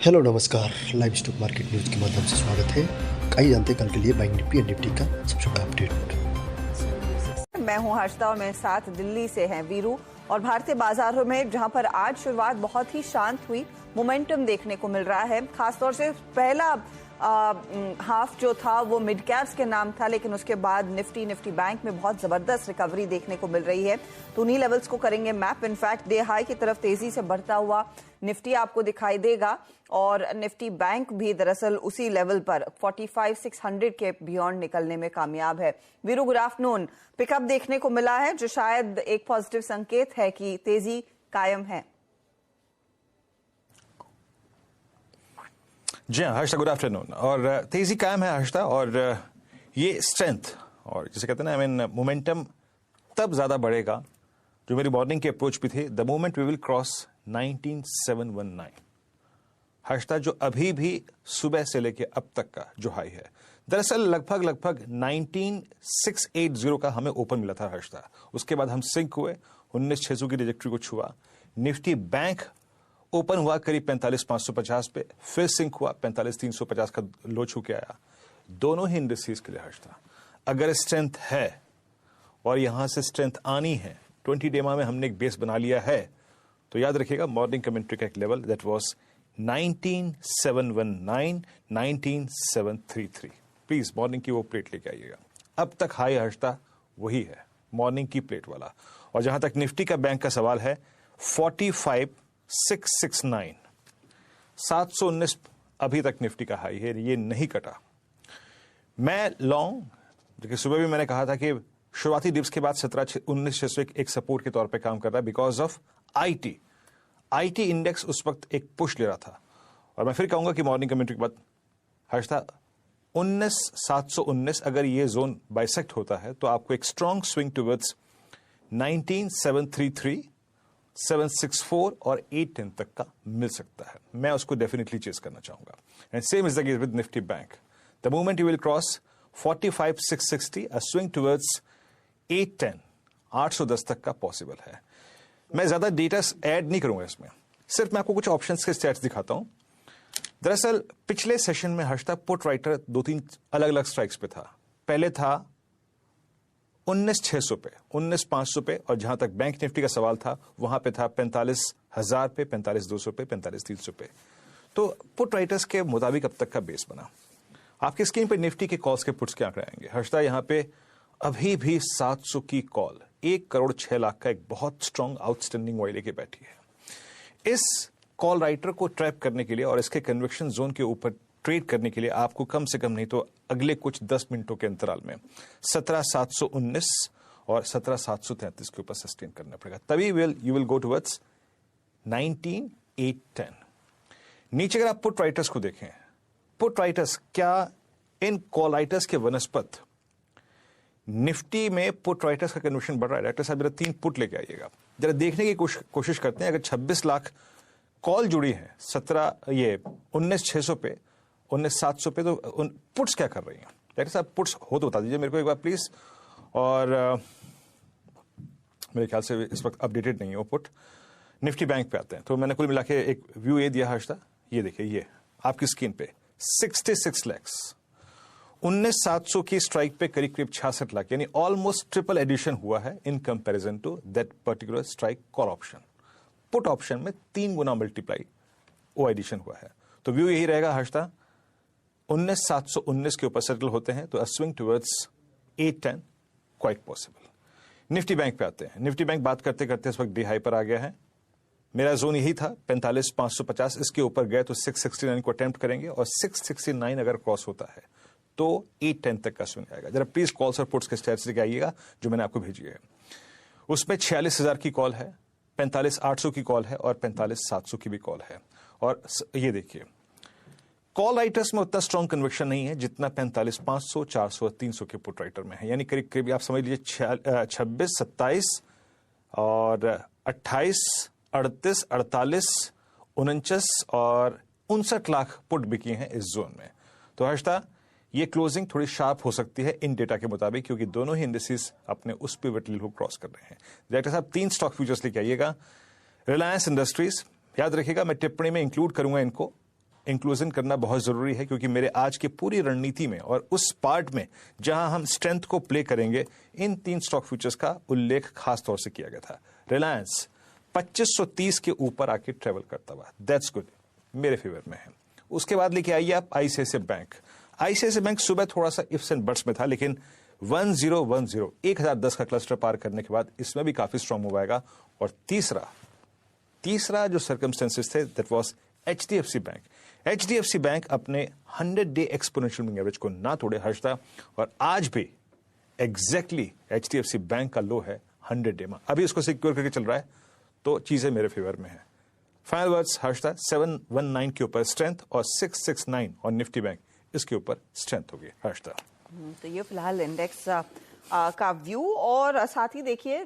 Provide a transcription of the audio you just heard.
Hello नमस्कार। Live stock market news के माध्यम से स्वागत है। आइए जानते हैं कल के लिए बैंक निफ्टी एंड निफ्टी का सबसे बड़ा अपडेट। मैं हूं हर्षदा और मेरे साथ दिल्ली से हैं वीरू। और भारतीय बाजारों में जहां पर आज शुरुआत बहुत ही शांत हुई, मोमेंटम देखने को मिल रहा है। खासतौर से पहला हाफ जो था वो मिड कैप्स के नाम था, लेकिन उसके बाद निफ्टी बैंक में बहुत जबरदस्त रिकवरी देखने को मिल रही है। तो उन्हीं लेवल्स को करेंगे मैप। इनफैक्ट डे हाई की तरफ तेजी से बढ़ता हुआ निफ्टी आपको दिखाई देगा और निफ्टी बैंक भी दरअसल उसी लेवल पर 45,600 के बियॉन्ड निकलने में कामयाब है। Veeru, good afternoon. पिकअप देखने को मिला है जो शायद एक पॉजिटिव संकेत है कि तेजी कायम है। जी हाँ हर्षा, गुड आफ्टरनून। और तेजी कायम है हर्षा, और ये स्ट्रेंथ और जिसे कहते हैं ना मोमेंटम तब ज्यादा बढ़ेगा जो मेरी मॉर्निंग की अप्रोच भी थी, the moment we will cross 19,719। Harsha, जो अभी भी सुबह से लेके अब तक का जो हाई है, दरअसल लगभग 19,680 का हमें ओपन मिला था हर्षा। उसके बाद हम सिंक हुए, 19,600 की ट्रैजेक्टरी को छुआ। निफ्टी बैंक ओपन हुआ करीब 45,550 पे, फिर सिंक हुआ 45,350 का लो छू के आया। दोनों ही इंडस्ट्रीज के लिए हर्षा, अगर स्ट्रेंथ है और यहां से स्ट्रेंथ आनी है, 20 डेमा में हमने एक बेस बना लिया है, तो याद रखिएगा मॉर्निंग कमेंट्री का एक level that was 19,719, 19,733। Please morning की वो प्लेट लेके आइएगा। अब तक हाई हर्षा वही है, मॉर्निंग की प्लेट वाला। और जहां तक निफ्टी का बैंक का सवाल है, 45,669, 719 अभी तक निफ्टी का हाई है, ये नहीं कटा। मैं लॉन्ग, देखिए सुबह भी मैंने कहा था कि शुरुआती डिप्स के बाद 19,600 एक सपोर्ट के तौर पे काम कर रहा है बिकॉज ऑफ आईटी इंडेक्स उस वक्त एक पुश ले रहा था। और मैं फिर कहूंगा कि मॉर्निंग कमेंट्री के बाद हर्षा 19,719 अगर ये जोन बाइसेक्ट होता है तो आपको एक स्ट्रॉन्ग स्विंग टुवर्ड्स 19,733, 764 और 810 तक का मिल सकता है। मैं उसको डेफिनेटली चेस करना चाहूंगा। And same is the case with Nifty bank. The moment you will cross 45,660, a swing towards 810, 810 तक का पॉसिबल है। मैं ज्यादा डेटा ऐड नहीं करूंगा इसमें, सिर्फ मैं आपको कुछ ऑप्शंस के स्टैट्स दिखाता हूं। दरअसल पिछले सेशन में हर्षा पुट राइटर 2-3 अलग अलग स्ट्राइक्स पे था। पहले था 19,600 पे, 19,500 पे, और जहां तक बैंक निफ्टी का सवाल था वहां पे था 45,000 पे, 45,200 पे, 45,300 पे। तो पुट राइटर्स के मुताबिक अब तक का बेस बना। आपकी स्क्रीन पे निफ्टी के कॉल्स के पुट्स के आंकड़े आएंगे हर्षा। यहां पे अभी भी 700 की कॉल 1,06,00,000 का एक बहुत स्ट्रॉन्ग आउटस्टैंडिंग वाई लेके बैठी है। इस कॉल राइटर को ट्रैप करने के लिए और इसके कन्विक्शन जोन के ऊपर ट्रेड करने के लिए आपको कम से कम नहीं तो अगले कुछ 10 मिनटों के अंतराल में 17,719 और 17,733 के ऊपर सस्टेन करना पड़ेगा, तभी यू विल गो टुवर्ड्स 19,810। नीचे अगर आप पुट राइटर्स को देखें, पुट राइटर्स क्या इन कॉल राइटर्स के वनस्पत निफ्टी में पुट राइटर्स का कन्वर्शन बढ़ रहा है। राइटर साहब जरा 3 पुट लेके आइएगा, जरा देखने की कोशिश करते हैं। अगर 26 लाख कॉल जुड़ी है 19,600 पे, 19,700 पे, तो पुट्स क्या कर रही हैं राइटर साहब? पुट्स हो तो बता दीजिए मेरे को एक बार प्लीज। और मेरे ख्याल से इस वक्त अपडेटेड नहीं है वो पुट। निफ्टी बैंक पे आते हैं तो मैंने कुल मिला के एक व्यू ये दिया हर्षा, ये देखिए, ये आपकी स्क्रीन पे 66 लाख, 19,700 की स्ट्राइक पे करीब 66 लाख, यानी ऑलमोस्ट ट्रिपल एडिशन हुआ है in comparison to that particular strike call option. Put option में 3 गुना मल्टीप्लाई वो एडिशन हुआ है। तो व्यू यही रहेगा हर्षा, 19,719 के ऊपर सेटल होते हैं तो अ swing towards 810 quite possible. Nifty bank पे आते हैं। निफ्टी बैंक बात करते करते इस वक्त डी हाई पर आ गया है। मेरा जोन यही था 45,550, इसके ऊपर गए तो 669 को अटेम्प्ट करेंगे और 669 अगर क्रॉस होता है तो 810 तक का स्विंग आएगा। जरा प्लीज कॉल्स और पुट्स के स्टैट्स लेके आइएगा जो मैंने आपको भेजी है। उसमें 46,000 की कॉल है, 45,800 की कॉल है और 45,700 की भी कॉल है। और ये देखिए, कॉल राइटर्स में उतना स्ट्रॉन्ग कन्विक्शन नहीं है जितना 45,500, 400 और 300 के पुट राइटर में है। यानी करीब करीब आप समझ लीजिए 26, 27 और 28, 38, 48, 49 और 59 लाख पुट बिकी हैं इस जोन में। तो हर्षा ये क्लोजिंग थोड़ी शार्प हो सकती है इन डेटा के मुताबिक, क्योंकि दोनों ही इंडिसेस अपने उस पिवट लेवल को क्रॉस कर रहे हैं। डायरेक्टर साहब 3 स्टॉक फ्यूचर्स लेके आइएगा। रिलायंस इंडस्ट्रीज, याद रखिएगा मैं टिप्पणी में इंक्लूड करूंगा इनको, इंक्लूजन करना बहुत जरूरी है, क्योंकि मेरे आज की पूरी रणनीति में और उस पार्ट में जहां हम स्ट्रेंथ को प्ले करेंगे, इन 3 स्टॉक फ्यूचर्स का उल्लेख खास तौर से किया गया था। रिलायंस 2530 के ऊपर आके ट्रेवल करता हुआ, दैट्स गुड, मेरे फेवर में है। उसके बाद लेके आइए आप आईसीआईसीआई बैंक। आईसीआईसीआई बैंक सुबह थोड़ा सा इफ्स एंड बट्स में था, लेकिन 1010 का क्लस्टर पार करने के बाद इसमें भी काफी स्ट्रांग मूव आएगा। और तीसरा जो सर्कमस्टेंसेस थे, that was HDFC bank. HDFC bank अपने 100 डे एक्सपोनेंशियल मूविंग एवरेज को ना तोड़े हर्षदा, और आज भी एग्जैक्टली एचडीएफसी बैंक का लो है 100 डे में, अभी इसको सिक्योर करके चल रहा है, तो चीजें मेरे फेवर में है। फाइनल वर्ड्स हर्षदा, 719 के ऊपर स्ट्रेंथ और 669 और निफ्टी बैंक इसके ऊपर स्ट्रेंथ होगी हर्षदा। तो ये फिलहाल इंडेक्स का व्यू, और साथ ही देखिए